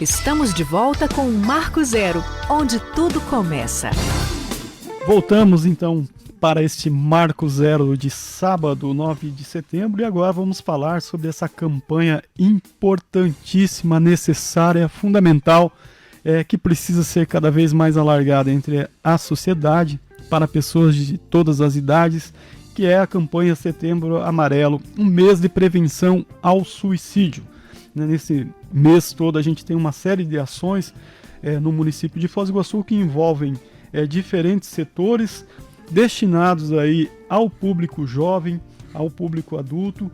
Estamos de volta com o Marco Zero, onde tudo começa. Voltamos então para este Marco Zero de sábado, 9 de setembro, e agora vamos falar sobre essa campanha importantíssima, necessária, fundamental, que precisa ser cada vez mais alargada entre a sociedade, para pessoas de todas as idades, que é a campanha Setembro Amarelo, um mês de prevenção ao suicídio. Nesse mês todo a gente tem uma série de ações no município de Foz do Iguaçu que envolvem diferentes setores destinados aí ao público jovem, ao público adulto,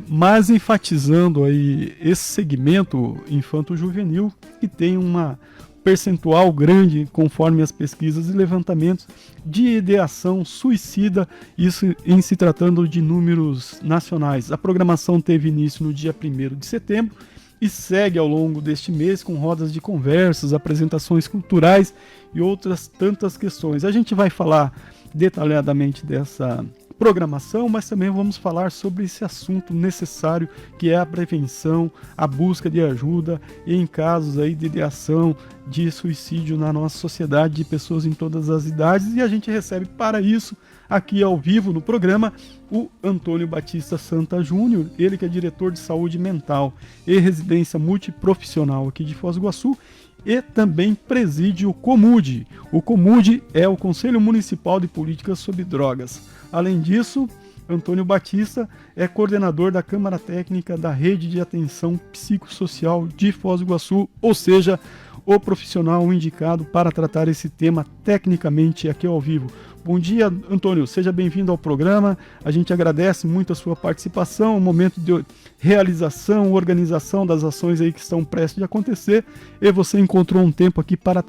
mas enfatizando aí esse segmento infanto-juvenil que tem uma percentual grande, conforme as pesquisas e levantamentos, de ideação suicida, isso em se tratando de números nacionais. A programação teve início no dia 1º de setembro e segue ao longo deste mês com rodas de conversas, apresentações culturais e outras tantas questões. A gente vai falar detalhadamente dessa programação, mas também vamos falar sobre esse assunto necessário que é a prevenção, a busca de ajuda e em casos aí de ideação de suicídio na nossa sociedade de pessoas em todas as idades, e a gente recebe para isso aqui ao vivo no programa o Antônio Batista Santa Júnior, ele que é diretor de saúde mental e residência multiprofissional aqui de Foz do Iguaçu e também preside o COMUD. O COMUD é o Conselho Municipal de Políticas sobre Drogas. Além disso, Antônio Batista é coordenador da Câmara Técnica da Rede de Atenção Psicossocial de Foz do Iguaçu, ou seja, o profissional indicado para tratar esse tema tecnicamente aqui ao vivo. Bom dia, Antônio, seja bem-vindo ao programa. A gente agradece muito a sua participação, o momento de realização, organização das ações aí que estão prestes a acontecer, e você encontrou um tempo aqui para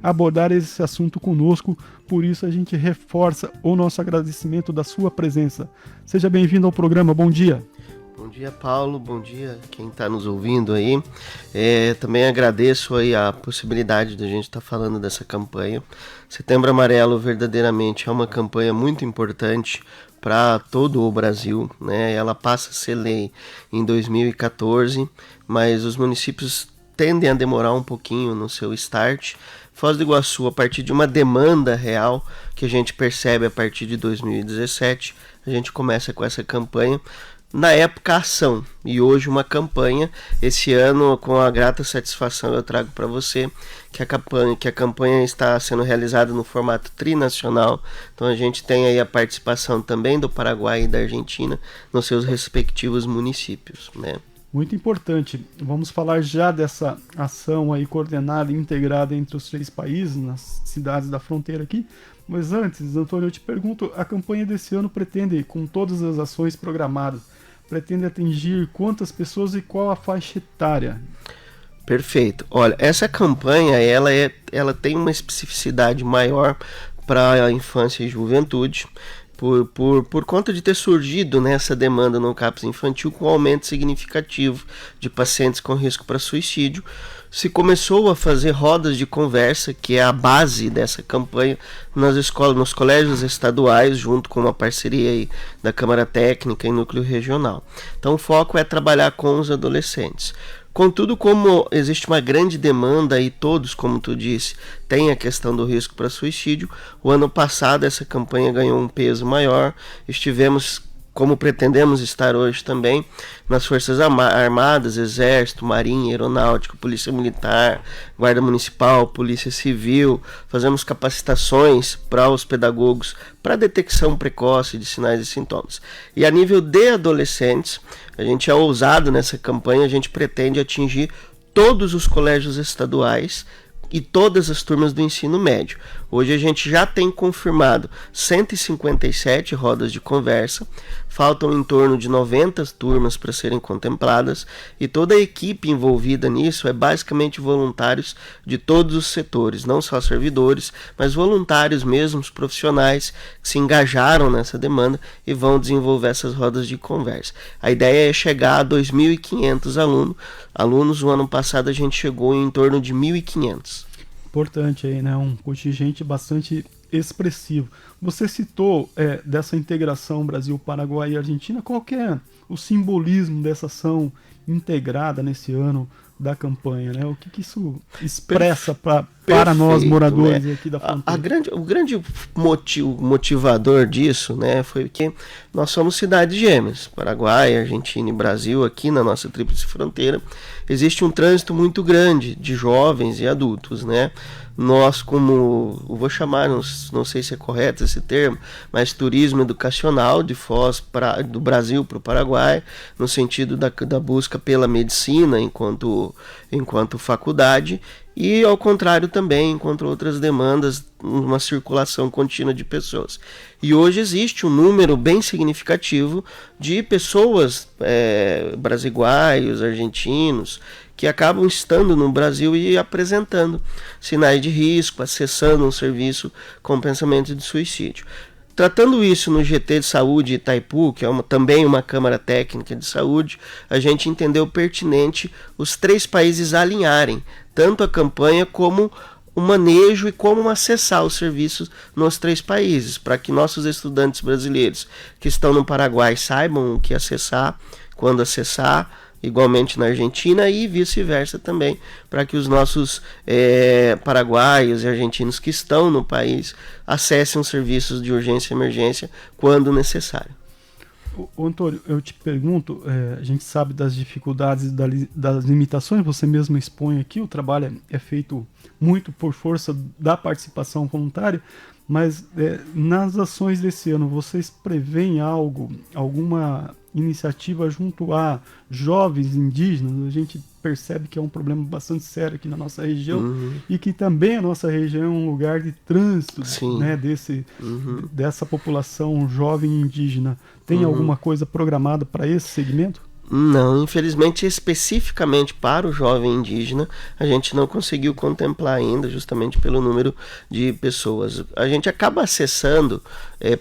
abordar esse assunto conosco, por isso a gente reforça o nosso agradecimento da sua presença. Seja bem-vindo ao programa, bom dia. Bom dia, Paulo, bom dia quem está nos ouvindo aí. Também agradeço aí a possibilidade de a gente estar falando dessa campanha. Setembro Amarelo verdadeiramente é uma campanha muito importante para todo o Brasil, né? Ela passa a ser lei em 2014, mas os municípios tendem a demorar um pouquinho no seu start. Foz do Iguaçu, a partir de uma demanda real que a gente percebe a partir de 2017, a gente começa com essa campanha. Na época, ação, e hoje uma campanha. Esse ano, com a grata satisfação, eu trago para você que a campanha está sendo realizada no formato trinacional. Então a gente tem aí a participação também do Paraguai e da Argentina nos seus respectivos municípios, né? Muito importante. Vamos falar já dessa ação aí coordenada e integrada entre os 3 países, nas cidades da fronteira aqui. Mas antes, Antônio, eu te pergunto, a campanha desse ano pretende, com todas as ações programadas, pretende atingir quantas pessoas e qual a faixa etária? Perfeito. Olha, essa campanha ela tem uma especificidade maior para a infância e juventude, por conta de ter surgido nessa demanda no CAPS infantil com um aumento significativo de pacientes com risco para suicídio. Se começou a fazer rodas de conversa, que é a base dessa campanha, nas escolas, nos colégios estaduais, junto com uma parceria aí da Câmara Técnica e Núcleo Regional. Então o foco é trabalhar com os adolescentes. Contudo, como existe uma grande demanda e todos, como tu disse, têm a questão do risco para suicídio, o ano passado essa campanha ganhou um peso maior. Estivemos, como pretendemos estar hoje também, nas Forças Armadas, Exército, Marinha, Aeronáutica, Polícia Militar, Guarda Municipal, Polícia Civil. Fazemos capacitações para os pedagogos para detecção precoce de sinais e sintomas. E a nível de adolescentes, a gente é ousado nessa campanha, a gente pretende atingir todos os colégios estaduais e todas as turmas do ensino médio. Hoje a gente já tem confirmado 157 rodas de conversa, faltam em torno de 90 turmas para serem contempladas, e toda a equipe envolvida nisso é basicamente voluntários de todos os setores, não só servidores, mas voluntários mesmos, profissionais que se engajaram nessa demanda e vão desenvolver essas rodas de conversa. A ideia é chegar a 2.500 alunos. O ano passado a gente chegou em torno de 1.500. Importante aí, né? Um contingente bastante expressivo. Você citou dessa integração Brasil, Paraguai e Argentina. Qual que é o simbolismo dessa ação integrada nesse ano da campanha, né? O que isso expressa para nós moradores, né, aqui da fronteira? O grande motivador disso, né, foi que nós somos cidades gêmeas, Paraguai, Argentina e Brasil. Aqui na nossa tríplice fronteira existe um trânsito muito grande de jovens e adultos, né? Nós, como eu vou chamar, não sei se é correto esse termo, mas turismo educacional de Foz do Brasil para o Paraguai, no sentido da busca pela medicina enquanto faculdade, e ao contrário também, enquanto outras demandas, uma circulação contínua de pessoas. E hoje existe um número bem significativo de pessoas, brasiguaios, argentinos, que acabam estando no Brasil e apresentando sinais de risco, acessando um serviço com pensamento de suicídio. Tratando isso no GT de Saúde Itaipu, que é também uma Câmara Técnica de Saúde, a gente entendeu pertinente os 3 países alinharem tanto a campanha como o manejo e como acessar os serviços nos 3 países, para que nossos estudantes brasileiros que estão no Paraguai saibam o que acessar, quando acessar, igualmente na Argentina, e vice-versa também, para que os nossos paraguaios e argentinos que estão no país acessem os serviços de urgência e emergência quando necessário. Ô, Antônio, eu te pergunto, a gente sabe das dificuldades, das limitações, você mesmo expõe aqui, o trabalho é feito muito por força da participação voluntária, mas nas ações desse ano, vocês preveem alguma iniciativa junto a jovens indígenas? A gente percebe que é um problema bastante sério aqui na nossa região, e que também a nossa região é um lugar de trânsito, né, dessa população jovem indígena. Tem alguma coisa programada para esse segmento? Não, infelizmente, especificamente para o jovem indígena, a gente não conseguiu contemplar ainda, justamente pelo número de pessoas. A gente acaba acessando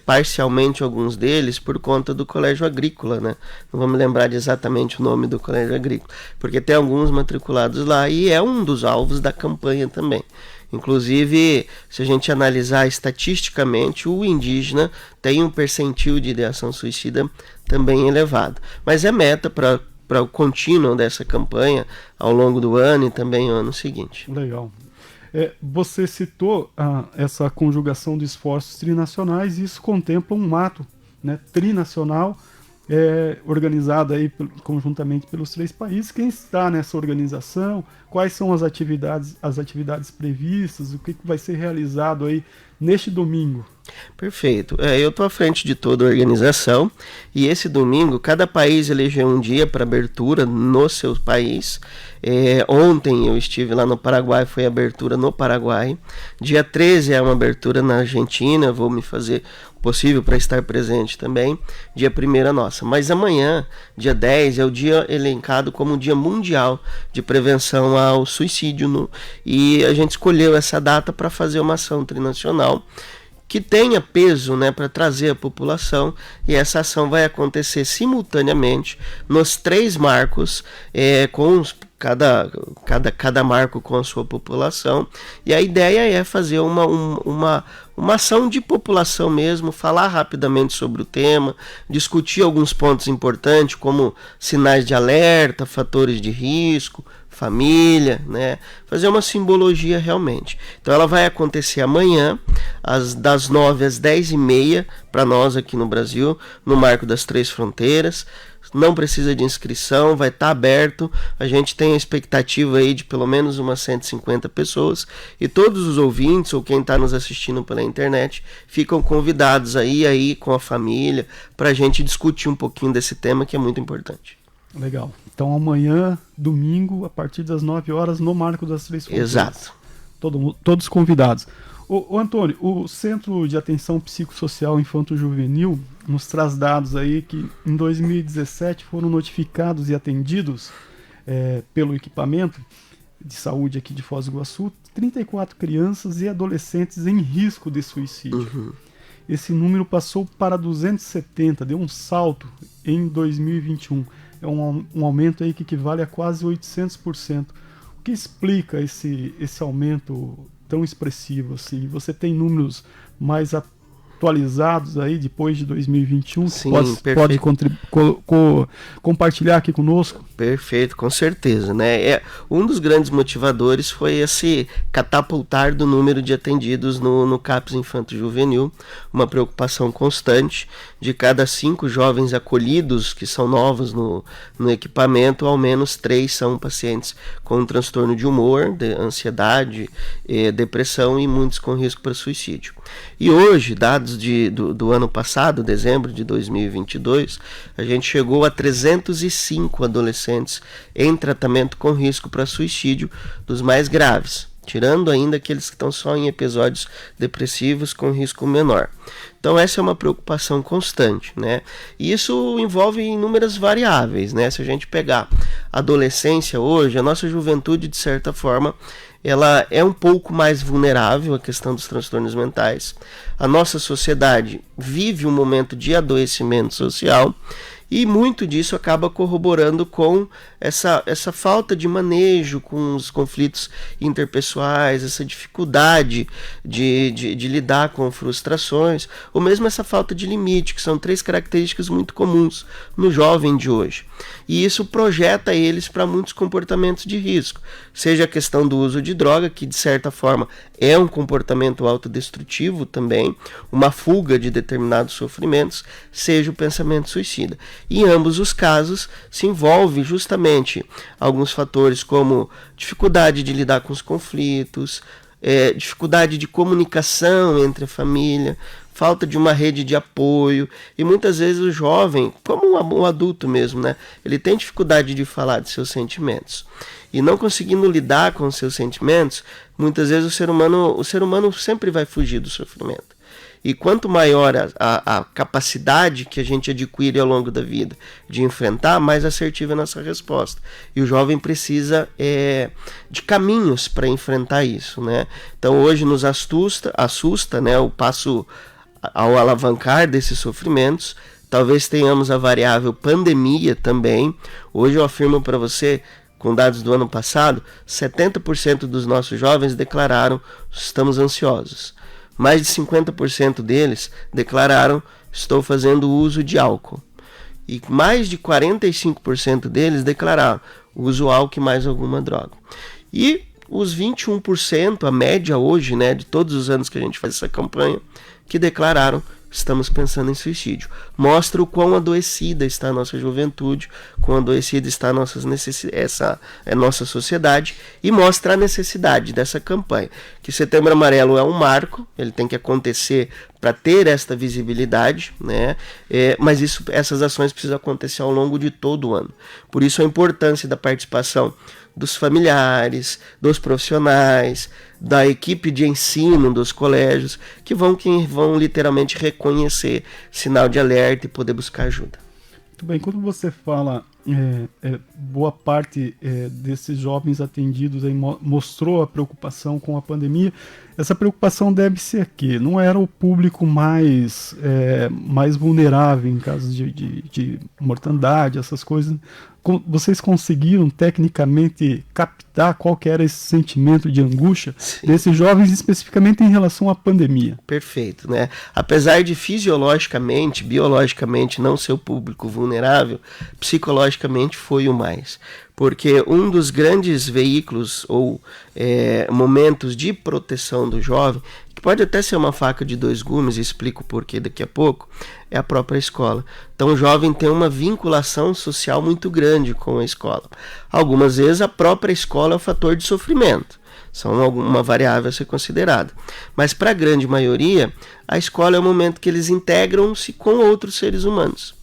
parcialmente alguns deles por conta do Colégio Agrícola, né? Não vou me lembrar de exatamente o nome do Colégio Agrícola, porque tem alguns matriculados lá e é um dos alvos da campanha também. Inclusive, se a gente analisar estatisticamente, o indígena tem um percentil de ideação suicida também elevado. Mas é meta para o contínuo dessa campanha ao longo do ano e também no ano seguinte. Legal. Você citou essa conjugação de esforços trinacionais, e isso contempla um ato, né, trinacional, organizada aí conjuntamente pelos 3 países. Quem está nessa organização? Quais são as atividades previstas? O que vai ser realizado aí neste domingo? Perfeito. Eu estou à frente de toda a organização, e esse domingo cada país elegeu um dia para abertura no seu país. Ontem eu estive lá no Paraguai, foi abertura no Paraguai. Dia 13 é uma abertura na Argentina, vou me fazer o possível para estar presente também. Dia 1º é nossa. Mas amanhã, dia 10, é o dia elencado como o Dia Mundial de Prevenção ao Suicídio, e a gente escolheu essa data para fazer uma ação trinacional que tenha peso, né, para trazer a população, e essa ação vai acontecer simultaneamente nos 3 marcos, com cada marco com a sua população, e a ideia é fazer uma ação de população mesmo, falar rapidamente sobre o tema, discutir alguns pontos importantes como sinais de alerta, fatores de risco, família, né? Fazer uma simbologia realmente. Então ela vai acontecer amanhã, das 9 às 10h30, para nós aqui no Brasil, no Marco das 3 Fronteiras. Não precisa de inscrição, vai estar aberto. A gente tem a expectativa aí de pelo menos umas 150 pessoas, e todos os ouvintes ou quem está nos assistindo pela internet ficam convidados aí com a família, para a gente discutir um pouquinho desse tema que é muito importante. Legal. Então amanhã, domingo, a partir das 9 horas, no Marco das 3 Fronteiras. Exato. Todos convidados. Ô Antônio, o Centro de Atenção Psicossocial Infanto-Juvenil nos traz dados aí que em 2017 foram notificados e atendidos pelo equipamento de saúde aqui de Foz do Iguaçu 34 crianças e adolescentes em risco de suicídio. Esse número passou para 270, deu um salto em 2021. É um aumento aí que equivale a quase 800%. O que explica esse aumento tão expressivo assim? Você tem números mais atualizados aí depois de 2021, Sim, pode compartilhar aqui conosco? Perfeito, com certeza, né? Um dos grandes motivadores foi esse catapultar do número de atendidos no CAPS Infanto Juvenil, uma preocupação constante. De cada 5 jovens acolhidos que são novos no equipamento, ao menos 3 são pacientes com transtorno de humor, ansiedade, depressão e muitos com risco para suicídio. E hoje, dados do ano passado, dezembro de 2022, a gente chegou a 305 adolescentes em tratamento com risco para suicídio dos mais graves, tirando ainda aqueles que estão só em episódios depressivos com risco menor. Então essa é uma preocupação constante, né? E isso envolve inúmeras variáveis, né? Se a gente pegar a adolescência hoje, a nossa juventude, de certa forma, ela é um pouco mais vulnerável à questão dos transtornos mentais. A nossa sociedade vive um momento de adoecimento social e muito disso acaba corroborando com essa falta de manejo com os conflitos interpessoais, essa dificuldade de lidar com frustrações, ou mesmo essa falta de limite, que são 3 características muito comuns no jovem de hoje. E isso projeta eles para muitos comportamentos de risco, seja a questão do uso de droga, que de certa forma é um comportamento autodestrutivo também, uma fuga de determinados sofrimentos, seja o pensamento suicida. E em ambos os casos se envolve justamente alguns fatores como dificuldade de lidar com os conflitos, dificuldade de comunicação entre a família, falta de uma rede de apoio, e muitas vezes o jovem, como um adulto mesmo, né, ele tem dificuldade de falar de seus sentimentos. E não conseguindo lidar com os seus sentimentos, muitas vezes o ser humano sempre vai fugir do sofrimento. E quanto maior a capacidade que a gente adquire ao longo da vida de enfrentar, mais assertiva é a nossa resposta. E o jovem precisa de caminhos para enfrentar isso, né? Então hoje nos assusta, né, o passo ao alavancar desses sofrimentos. Talvez tenhamos a variável pandemia também. Hoje eu afirmo para você, com dados do ano passado, 70% dos nossos jovens declararam: estamos ansiosos. Mais de 50% deles declararam: estou fazendo uso de álcool. E mais de 45% deles declararam: uso álcool e mais alguma droga. E os 21%, a média hoje, né, de todos os anos que a gente faz essa campanha, que declararam: estamos pensando em suicídio. Mostra o quão adoecida está a nossa juventude, quão adoecida está a nossa sociedade, e mostra a necessidade dessa campanha. Que Setembro Amarelo é um marco, ele tem que acontecer para ter esta visibilidade, né? Mas essas ações precisam acontecer ao longo de todo o ano. Por isso a importância da participação dos familiares, dos profissionais, da equipe de ensino dos colégios, que vão literalmente reconhecer sinal de alerta e poder buscar ajuda. Muito bem, quando você fala boa parte desses jovens atendidos aí mostrou a preocupação com a pandemia, essa preocupação deve ser aqui, não era o público mais vulnerável em casos de mortandade, essas coisas. Vocês conseguiram tecnicamente captar qual que era esse sentimento de angústia desses jovens, especificamente em relação à pandemia? Perfeito, né? Apesar de fisiologicamente, biologicamente não ser o público vulnerável, psicologicamente foi o mais. Porque um dos grandes veículos ou momentos de proteção do jovem, que pode até ser uma faca de 2 gumes, explico o porquê daqui a pouco, é a própria escola. Então o jovem tem uma vinculação social muito grande com a escola. Algumas vezes a própria escola é um fator de sofrimento, são uma variável a ser considerada. Mas para a grande maioria, a escola é o momento que eles integram-se com outros seres humanos.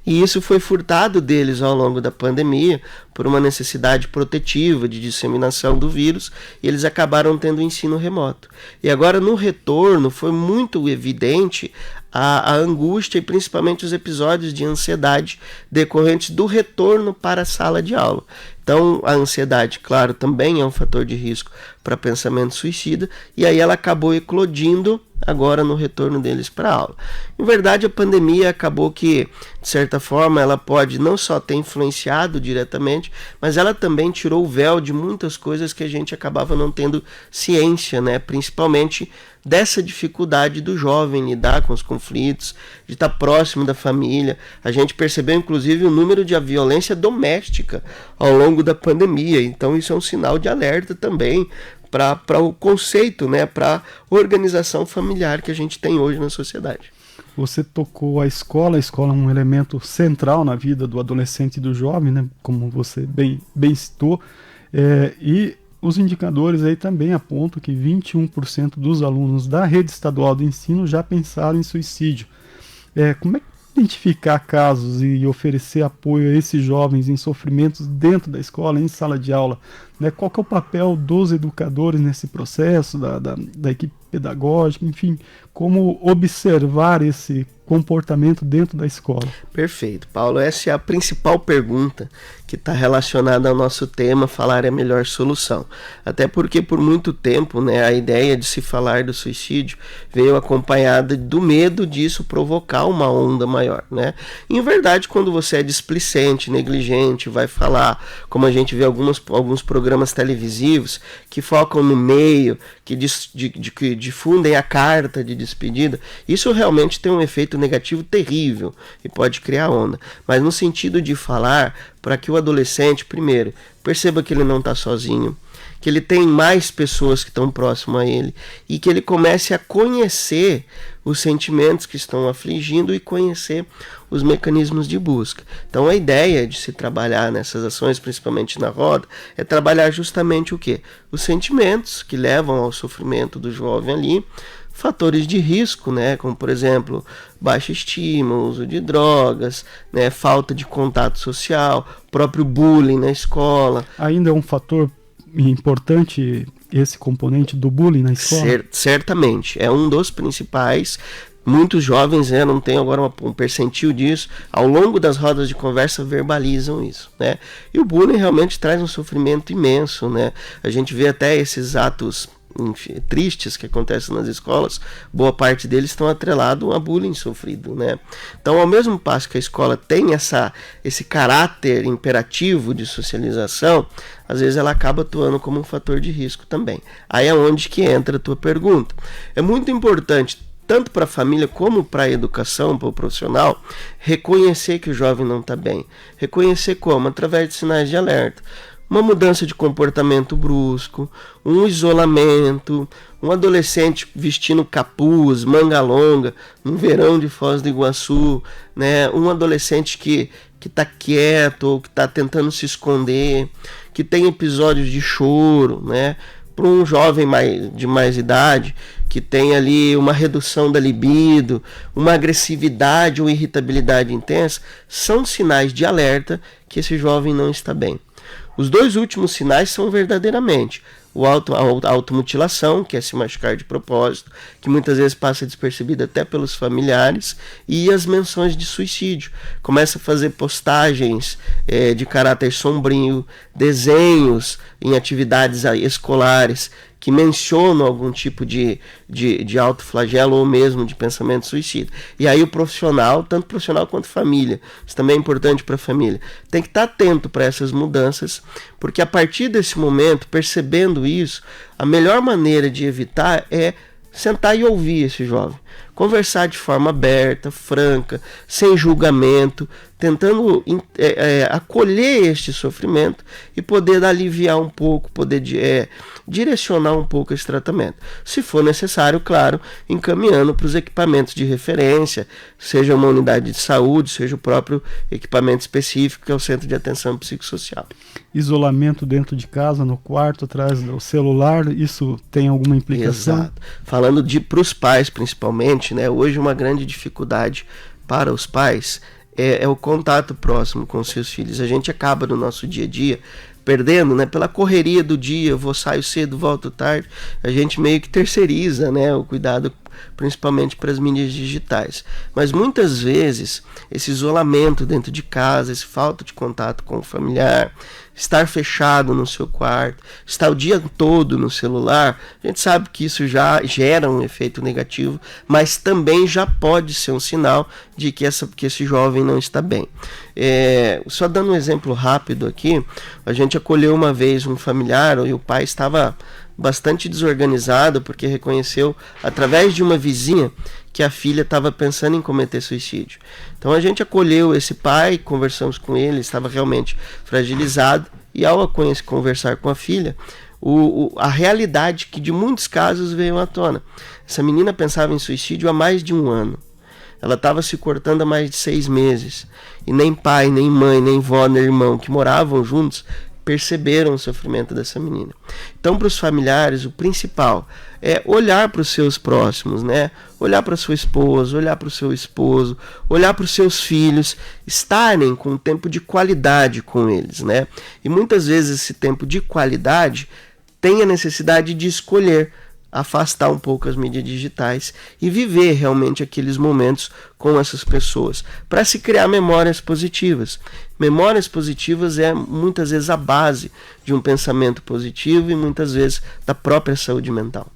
E isso foi furtado deles ao longo da pandemia por uma necessidade protetiva de disseminação do vírus, e eles acabaram tendo ensino remoto. E agora no retorno foi muito evidente a angústia e principalmente os episódios de ansiedade decorrentes do retorno para a sala de aula. Então a ansiedade, claro, também é um fator de risco para pensamento suicida, e aí ela acabou eclodindo agora no retorno deles para a aula. Em verdade, a pandemia acabou que, de certa forma, ela pode não só ter influenciado diretamente, mas ela também tirou o véu de muitas coisas que a gente acabava não tendo ciência, né? Principalmente dessa dificuldade do jovem lidar com os conflitos, de estar próximo da família. A gente percebeu, inclusive, o número de violência doméstica ao longo da pandemia. Então, isso é um sinal de alerta também para o conceito, né, para a organização familiar que a gente tem hoje na sociedade. Você tocou a escola é um elemento central na vida do adolescente e do jovem, né, como você bem citou, e os indicadores aí também apontam que 21% dos alunos da rede estadual de ensino já pensaram em suicídio. Como é que identificar casos e oferecer apoio a esses jovens em sofrimentos dentro da escola, em sala de aula, né? Qual que é o papel dos educadores nesse processo, da equipe pedagógica, enfim, como observar esse comportamento dentro da escola? Perfeito, Paulo, essa é a principal pergunta que está relacionada ao nosso tema, falar é a melhor solução. Até porque por muito tempo, né, a ideia de se falar do suicídio veio acompanhada do medo disso provocar uma onda maior, né? Em verdade, quando você é displicente, negligente, vai falar, como a gente vê alguns programas televisivos que focam no meio, que difundem a carta de despedida, isso realmente tem um efeito negativo terrível e pode criar onda. Mas no sentido de falar, para que o adolescente, primeiro, perceba que ele não está sozinho, que ele tem mais pessoas que estão próximas a ele e que ele comece a conhecer os sentimentos que estão afligindo e conhecer os mecanismos de busca. Então a ideia de se trabalhar nessas ações, principalmente na roda, é trabalhar justamente o quê? Os sentimentos que levam ao sofrimento do jovem ali, fatores de risco, né, como por exemplo baixa estima, uso de drogas, né, falta de contato social, próprio bullying na escola. Ainda é um fator importante esse componente do bullying na escola? Certamente, é um dos principais. Muitos jovens, não tenho agora um percentil disso, ao longo das rodas de conversa verbalizam isso, né? E o bullying realmente traz um sofrimento imenso, né? A gente vê até esses atos tristes que acontecem nas escolas, boa parte deles estão atrelados a bullying sofrido, né? Então, ao mesmo passo que a escola tem esse caráter imperativo de socialização, às vezes ela acaba atuando como um fator de risco também. Aí é onde que entra a tua pergunta. É muito importante, tanto para a família como para a educação, para o profissional, reconhecer que o jovem não está bem. Reconhecer como? Através de sinais de alerta. Uma mudança de comportamento brusco, um isolamento, um adolescente vestindo capuz, manga longa, no verão de Foz do Iguaçu, né? Um adolescente que está quieto ou que está tentando se esconder, que tem episódios de choro, né? Para um jovem de mais idade, que tem ali uma redução da libido, uma agressividade ou irritabilidade intensa, são sinais de alerta que esse jovem não está bem. Os dois últimos sinais são verdadeiramente a automutilação, que é se machucar de propósito, que muitas vezes passa despercebida até pelos familiares, e as menções de suicídio. Começa a fazer postagens de caráter sombrio, desenhos em atividades escolares que mencionam algum tipo de autoflagelo ou mesmo de pensamento suicida. E aí o profissional, tanto profissional quanto família, isso também é importante para a família, tem que estar atento para essas mudanças, porque a partir desse momento, percebendo isso, a melhor maneira de evitar é sentar e ouvir esse jovem. Conversar de forma aberta, franca, sem julgamento, tentando acolher este sofrimento e poder aliviar um pouco, poder direcionar um pouco esse tratamento. Se for necessário, claro, encaminhando para os equipamentos de referência, seja uma unidade de saúde, seja o próprio equipamento específico, que é o Centro de Atenção Psicossocial. Isolamento dentro de casa, no quarto, atrás do celular, isso tem alguma implicação? Exato. Falando para os pais, principalmente, né, hoje uma grande dificuldade para os pais é o contato próximo com os seus filhos. A gente acaba no nosso dia a dia perdendo, né, pela correria do dia, saio cedo, volto tarde, a gente meio que terceiriza, né, o cuidado principalmente para as mídias digitais. Mas muitas vezes esse isolamento dentro de casa, essa falta de contato com o familiar, estar fechado no seu quarto, estar o dia todo no celular, a gente sabe que isso já gera um efeito negativo, mas também já pode ser um sinal de que esse jovem não está bem. Só dando um exemplo rápido aqui, a gente acolheu uma vez um familiar e o pai estava bastante desorganizado porque reconheceu através de uma vizinha que a filha estava pensando em cometer suicídio. Então a gente acolheu esse pai, conversamos com ele, estava realmente fragilizado, e ao conversar com a filha, a realidade que de muitos casos veio à tona. Essa menina pensava em suicídio há mais de 1 ano. Ela estava se cortando há mais de 6 meses. E nem pai, nem mãe, nem vó, nem irmão que moravam juntos perceberam o sofrimento dessa menina. Então, para os familiares, o principal é olhar para os seus próximos, né? Olhar para sua esposa, olhar para o seu esposo, olhar para os seus filhos, estarem com um tempo de qualidade com eles, né? E muitas vezes esse tempo de qualidade tem a necessidade de escolher afastar um pouco as mídias digitais e viver realmente aqueles momentos com essas pessoas, para se criar memórias positivas. Memórias positivas é muitas vezes a base de um pensamento positivo e muitas vezes da própria saúde mental.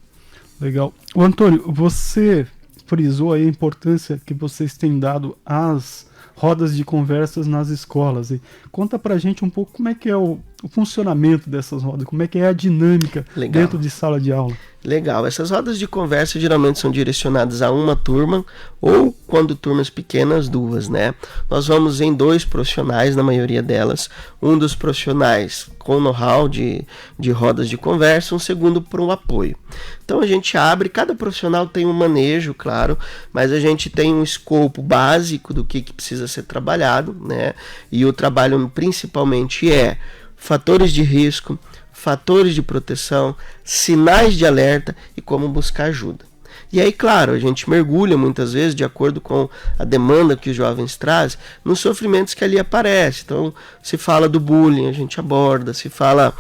Legal. O Antônio, você frisou aí a importância que vocês têm dado às rodas de conversas nas escolas. E conta pra gente um pouco como é que é o funcionamento dessas rodas, como é que é a dinâmica dentro de sala de aula. Legal. Essas rodas de conversa geralmente são direcionadas a uma turma ou, quando turmas pequenas, 2, né? Nós vamos em 2 profissionais, na maioria delas. Um dos profissionais com know-how de rodas de conversa, um segundo para o apoio. Então a gente abre, cada profissional tem um manejo, claro, mas a gente tem um escopo básico do que precisa ser trabalhado, né? E o trabalho principalmente é fatores de risco, fatores de proteção, sinais de alerta e como buscar ajuda. E aí, claro, a gente mergulha muitas vezes, de acordo com a demanda que os jovens trazem, nos sofrimentos que ali aparecem. Então, se fala do bullying, a gente aborda, se fala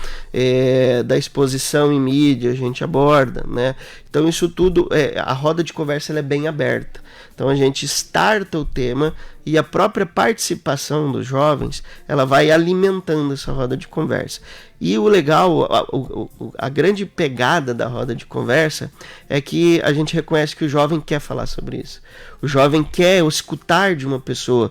da exposição em mídia, a gente aborda, né? Então, isso tudo, a roda de conversa ela é bem aberta. Então, a gente starta o tema e a própria participação dos jovens, ela vai alimentando essa roda de conversa. E o legal, a grande pegada da roda de conversa é que a gente reconhece que o jovem quer falar sobre isso. O jovem quer escutar de uma pessoa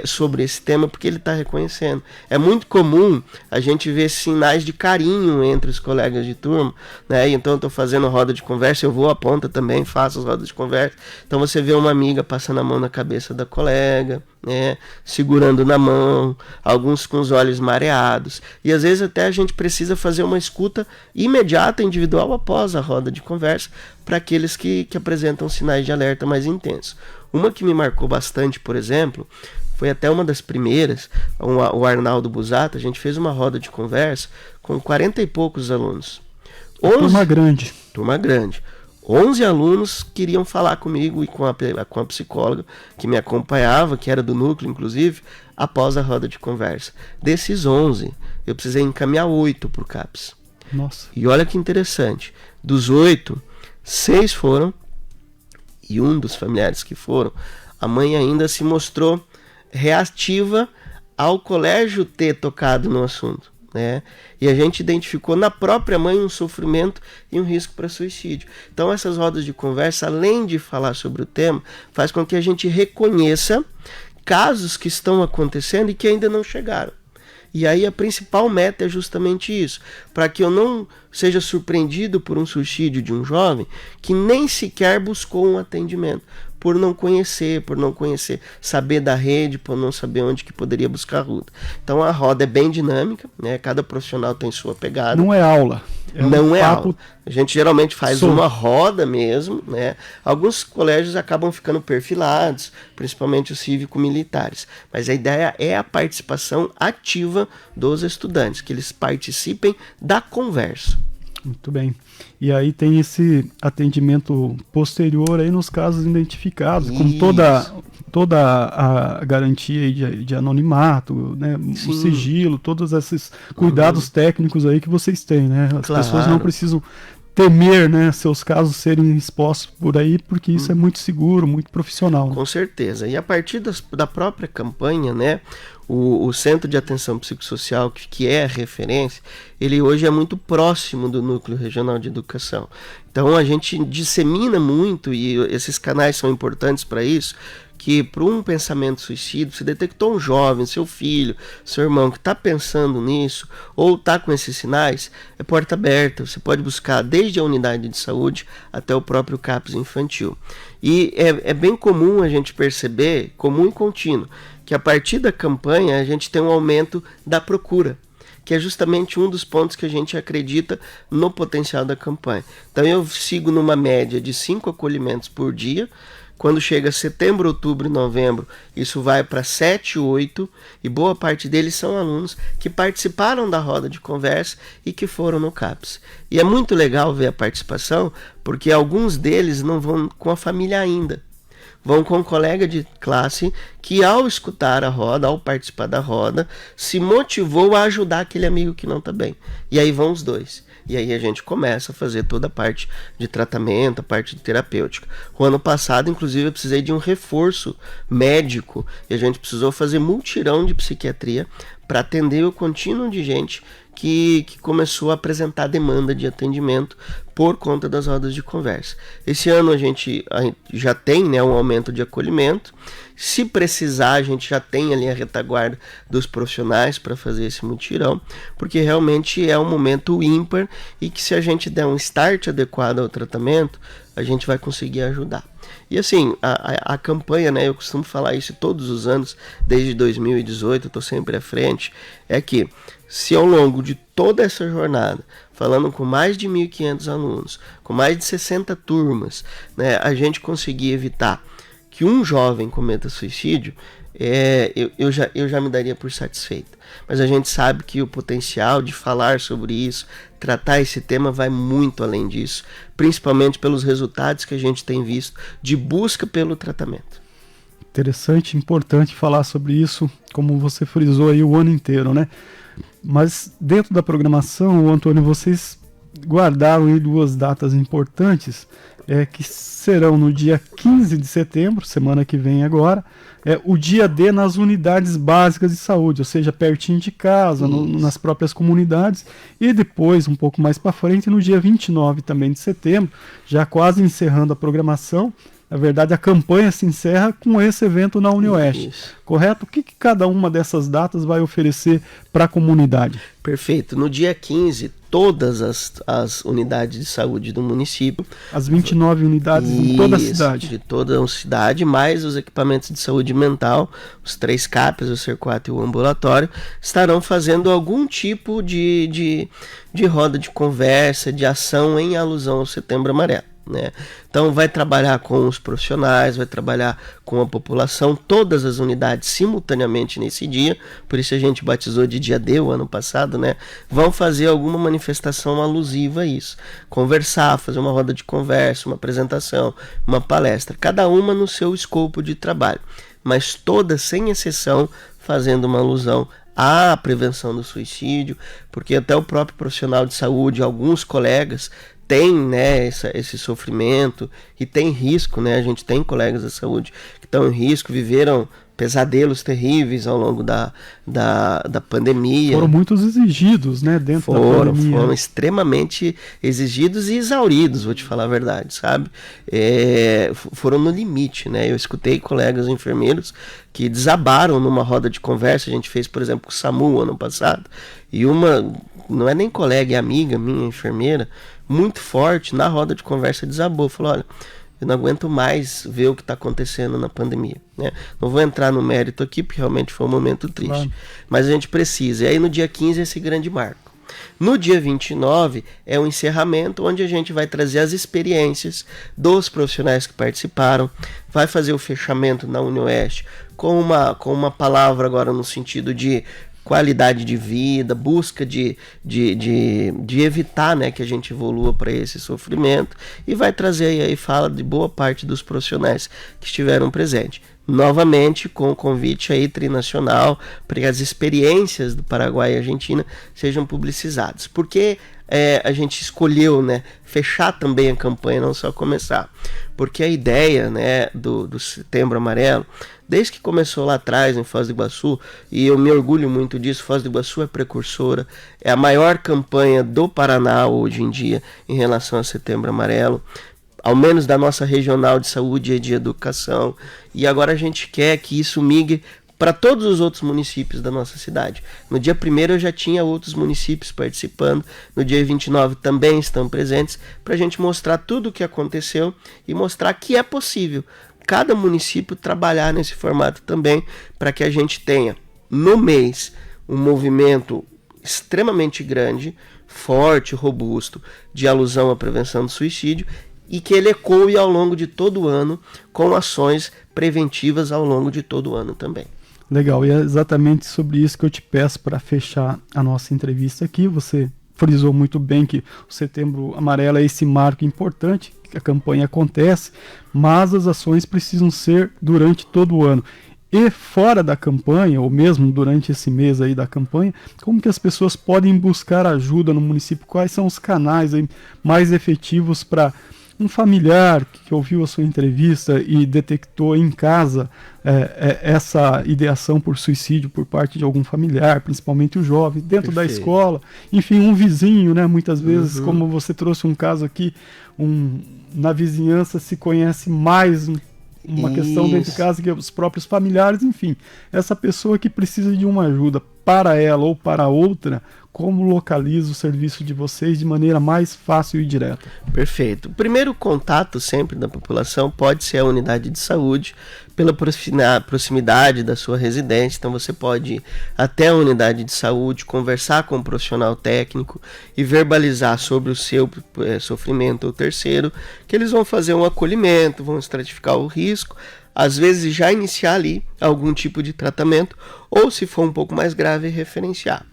sobre esse tema porque ele está reconhecendo. É muito comum a gente ver sinais de carinho entre os colegas de turma, né? Então eu estou fazendo roda de conversa, eu vou à ponta também, faço as rodas de conversa. Então você vê uma amiga passando a mão na cabeça da colega, né, segurando na mão, alguns com os olhos mareados, e às vezes até a gente precisa fazer uma escuta imediata, individual, após a roda de conversa, para aqueles que apresentam sinais de alerta mais intensos. Uma que me marcou bastante, por exemplo, foi até uma das primeiras, o Arnaldo Busato. A gente fez uma roda de conversa com 40 e poucos alunos. Turma grande. Turma grande. 11 alunos queriam falar comigo e com a psicóloga que me acompanhava, que era do núcleo, inclusive, após a roda de conversa. Desses 11, eu precisei encaminhar 8 para o CAPS. Nossa. E olha que interessante. Dos 8, 6 foram, e um dos familiares que foram, a mãe ainda se mostrou reativa ao colégio ter tocado no assunto, né? E a gente identificou na própria mãe um sofrimento e um risco para suicídio. Então essas rodas de conversa, além de falar sobre o tema, faz com que a gente reconheça casos que estão acontecendo e que ainda não chegaram. E aí a principal meta é justamente isso, para que eu não seja surpreendido por um suicídio de um jovem que nem sequer buscou um atendimento, por não conhecer, saber da rede, por não saber onde que poderia buscar a ruta. Então a roda é bem dinâmica, né? Cada profissional tem sua pegada. Não é aula. Não é aula. A gente geralmente faz uma roda mesmo, né? Alguns colégios acabam ficando perfilados, principalmente os cívico-militares. Mas a ideia é a participação ativa dos estudantes, que eles participem da conversa. Muito bem. E aí tem esse atendimento posterior aí nos casos identificados, com toda a garantia aí de anonimato, né? O sigilo, todos esses cuidados técnicos aí que vocês têm, né? As pessoas não precisam temer, né, seus casos serem expostos por aí, porque isso é muito seguro, muito profissional. Com certeza. E a partir da própria campanha, né, o Centro de Atenção Psicossocial, que é a referência, ele hoje é muito próximo do Núcleo Regional de Educação. Então a gente dissemina muito, e esses canais são importantes para isso, que para um pensamento suicida, se detectou um jovem, seu filho, seu irmão que está pensando nisso, ou está com esses sinais, é porta aberta, você pode buscar desde a unidade de saúde até o próprio CAPS infantil. E é bem comum a gente perceber, comum e contínuo, que a partir da campanha a gente tem um aumento da procura, que é justamente um dos pontos que a gente acredita no potencial da campanha. Então eu sigo numa média de 5 acolhimentos por dia. Quando chega setembro, outubro e novembro, isso vai para 7, 8, e boa parte deles são alunos que participaram da roda de conversa e que foram no CAPS. E é muito legal ver a participação, porque alguns deles não vão com a família ainda. Vão com um colega de classe que, ao escutar a roda, ao participar da roda, se motivou a ajudar aquele amigo que não está bem. E aí vão os dois. E aí a gente começa a fazer toda a parte de tratamento, a parte de terapêutica. O ano passado, inclusive, eu precisei de um reforço médico e a gente precisou fazer multirão de psiquiatria para atender o contínuo de gente que começou a apresentar demanda de atendimento por conta das rodas de conversa. Esse ano a gente já tem, né, um aumento de acolhimento. Se precisar, a gente já tem ali a retaguarda dos profissionais para fazer esse mutirão, porque realmente é um momento ímpar e que, se a gente der um start adequado ao tratamento, a gente vai conseguir ajudar. E assim, a campanha, né, eu costumo falar isso todos os anos, desde 2018, eu estou sempre à frente, é que se ao longo de toda essa jornada, falando com mais de 1.500 alunos, com mais de 60 turmas, né, a gente conseguir evitar que um jovem cometa suicídio, eu já me daria por satisfeito. Mas a gente sabe que o potencial de falar sobre isso, tratar esse tema, vai muito além disso, principalmente pelos resultados que a gente tem visto de busca pelo tratamento. Interessante, importante falar sobre isso, como você frisou aí o ano inteiro, né? Mas dentro da programação, Antônio, vocês guardaram aí 2 datas importantes, que serão no dia 15 de setembro, semana que vem agora, o dia D nas unidades básicas de saúde, ou seja, pertinho de casa, nas próprias comunidades, e depois, um pouco mais para frente, no dia 29 também de setembro, já quase encerrando a programação. Na verdade, a campanha se encerra com esse evento na UniOeste, correto? O que cada uma dessas datas vai oferecer para a comunidade? Perfeito. No dia 15, todas as unidades de saúde do município... As 29 unidades em toda a cidade. De toda a cidade, mais os equipamentos de saúde mental, os 3 CAPs, o CER4 e o ambulatório, estarão fazendo algum tipo de roda de conversa, de ação em alusão ao Setembro Amarelo, né? Então vai trabalhar com os profissionais, vai trabalhar com a população, todas as unidades simultaneamente nesse dia, por isso a gente batizou de dia D o ano passado, né? Vão fazer alguma manifestação alusiva a isso, conversar, fazer uma roda de conversa, uma apresentação, uma palestra, cada uma no seu escopo de trabalho, mas todas, sem exceção, fazendo uma alusão à prevenção do suicídio, porque até o próprio profissional de saúde, alguns colegas, tem, né, esse sofrimento e tem risco, né? A gente tem colegas da saúde que estão em risco, viveram pesadelos terríveis ao longo da pandemia. Foram muitos exigidos, né, dentro da pandemia. Foram extremamente exigidos e exauridos, vou te falar a verdade, sabe? Foram no limite, né? Eu escutei colegas enfermeiros que desabaram numa roda de conversa. A gente fez, por exemplo, com o SAMU ano passado, e não é nem colega, é amiga minha, enfermeira, muito forte, na roda de conversa desabou, falou: olha, eu não aguento mais ver o que está acontecendo na pandemia, né? Não vou entrar no mérito aqui, porque realmente foi um momento triste, claro, mas a gente precisa. E aí no dia 15 é esse grande marco. No dia 29 é o encerramento, onde a gente vai trazer as experiências dos profissionais que participaram, vai fazer o fechamento na UniOeste com uma palavra agora no sentido de qualidade de vida, busca de evitar, né, que a gente evolua para esse sofrimento, e vai trazer aí fala de boa parte dos profissionais que estiveram presentes. Novamente com o convite aí trinacional para que as experiências do Paraguai e Argentina sejam publicizadas, porque a gente escolheu, né, fechar também a campanha, não só começar? Porque a ideia, né, do Setembro Amarelo, desde que começou lá atrás em Foz do Iguaçu, e eu me orgulho muito disso, Foz do Iguaçu é precursora, é a maior campanha do Paraná hoje em dia em relação ao Setembro Amarelo, ao menos da nossa regional de saúde e de educação, e agora a gente quer que isso migre para todos os outros municípios da nossa cidade. No dia 1º eu já tinha outros municípios participando, no dia 29 também estão presentes, para a gente mostrar tudo o que aconteceu e mostrar que é possível cada município trabalhar nesse formato também, para que a gente tenha no mês um movimento extremamente grande, forte, robusto, de alusão à prevenção do suicídio, e que ele ecoe ao longo de todo o ano, com ações preventivas ao longo de todo o ano também. Legal, e é exatamente sobre isso que eu te peço para fechar a nossa entrevista aqui. Você frisou muito bem que o Setembro Amarelo é esse marco importante, que a campanha acontece, mas as ações precisam ser durante todo o ano. E fora da campanha, ou mesmo durante esse mês aí da campanha, como que as pessoas podem buscar ajuda no município? Quais são os canais aí mais efetivos para um familiar que ouviu a sua entrevista e detectou em casa essa ideação por suicídio por parte de algum familiar, principalmente o jovem, dentro da escola, enfim, um vizinho, né? Muitas vezes, como você trouxe um caso aqui, na vizinhança se conhece mais uma questão dentro de casa que os próprios familiares, enfim, essa pessoa que precisa de uma ajuda para ela ou para outra, como localiza o serviço de vocês de maneira mais fácil e direta? Perfeito. O primeiro contato sempre da população pode ser a unidade de saúde, pela proximidade da sua residência. Então você pode ir até a unidade de saúde, conversar com um profissional técnico e verbalizar sobre o seu sofrimento ou terceiro, que eles vão fazer um acolhimento, vão estratificar o risco, às vezes já iniciar ali algum tipo de tratamento, ou se for um pouco mais grave, referenciar.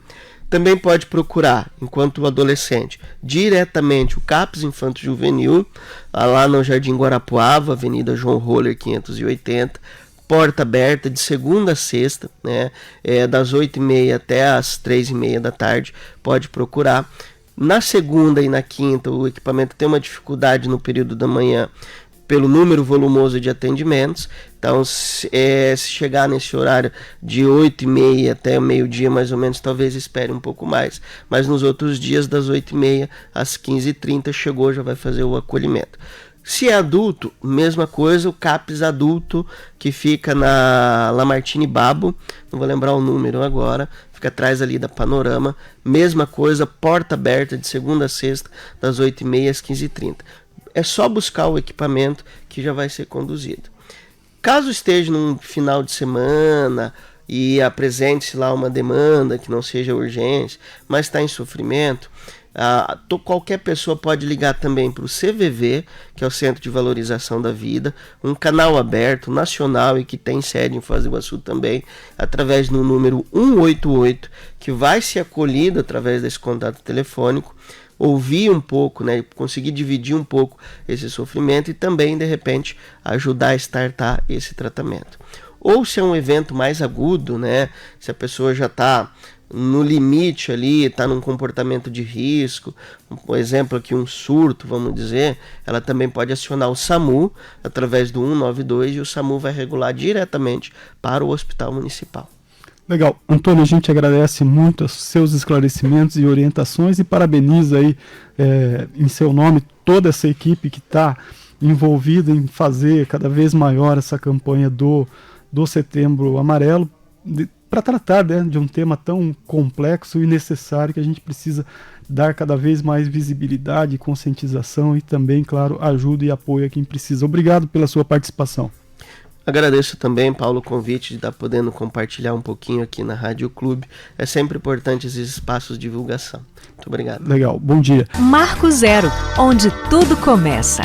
Também pode procurar, enquanto adolescente, diretamente o CAPS Infanto Juvenil, lá no Jardim Guarapuava, Avenida João Roller 580, porta aberta de segunda a sexta, né, das 8h30 até as 3h30 da tarde, pode procurar. Na segunda e na quinta, o equipamento tem uma dificuldade no período da manhã, pelo número volumoso de atendimentos. Então, se chegar nesse horário de 8h30 até meio-dia, mais ou menos, talvez espere um pouco mais. Mas nos outros dias, das 8h30 às 15h30, chegou, já vai fazer o acolhimento. Se é adulto, mesma coisa, o CAPS adulto, que fica na Lamartine Babo, não vou lembrar o número agora, fica atrás ali da Panorama, mesma coisa, porta aberta de segunda a sexta, das 8h30 às 15h30. É só buscar o equipamento que já vai ser conduzido. Caso esteja num final de semana e apresente-se lá uma demanda que não seja urgente, mas está em sofrimento, qualquer pessoa pode ligar também para o CVV, que é o Centro de Valorização da Vida, um canal aberto, nacional e que tem sede em Foz do Iguaçu também, através do número 188, que vai ser acolhido através desse contato telefônico, ouvir um pouco, né, conseguir dividir um pouco esse sofrimento e também, de repente, ajudar a startar esse tratamento. Ou se é um evento mais agudo, né, se a pessoa já está no limite ali, está num comportamento de risco, por exemplo aqui um surto, vamos dizer, ela também pode acionar o SAMU através do 192 e o SAMU vai regular diretamente para o hospital municipal. Legal. Antônio, a gente agradece muito os seus esclarecimentos e orientações e parabeniza aí em seu nome toda essa equipe que está envolvida em fazer cada vez maior essa campanha do Setembro Amarelo, para tratar, né, de um tema tão complexo e necessário que a gente precisa dar cada vez mais visibilidade, conscientização e também, claro, ajuda e apoio a quem precisa. Obrigado pela sua participação. Agradeço também, Paulo, o convite de estar podendo compartilhar um pouquinho aqui na Rádio Clube. É sempre importante esses espaços de divulgação. Muito obrigado. Legal, bom dia. Marco Zero, onde tudo começa.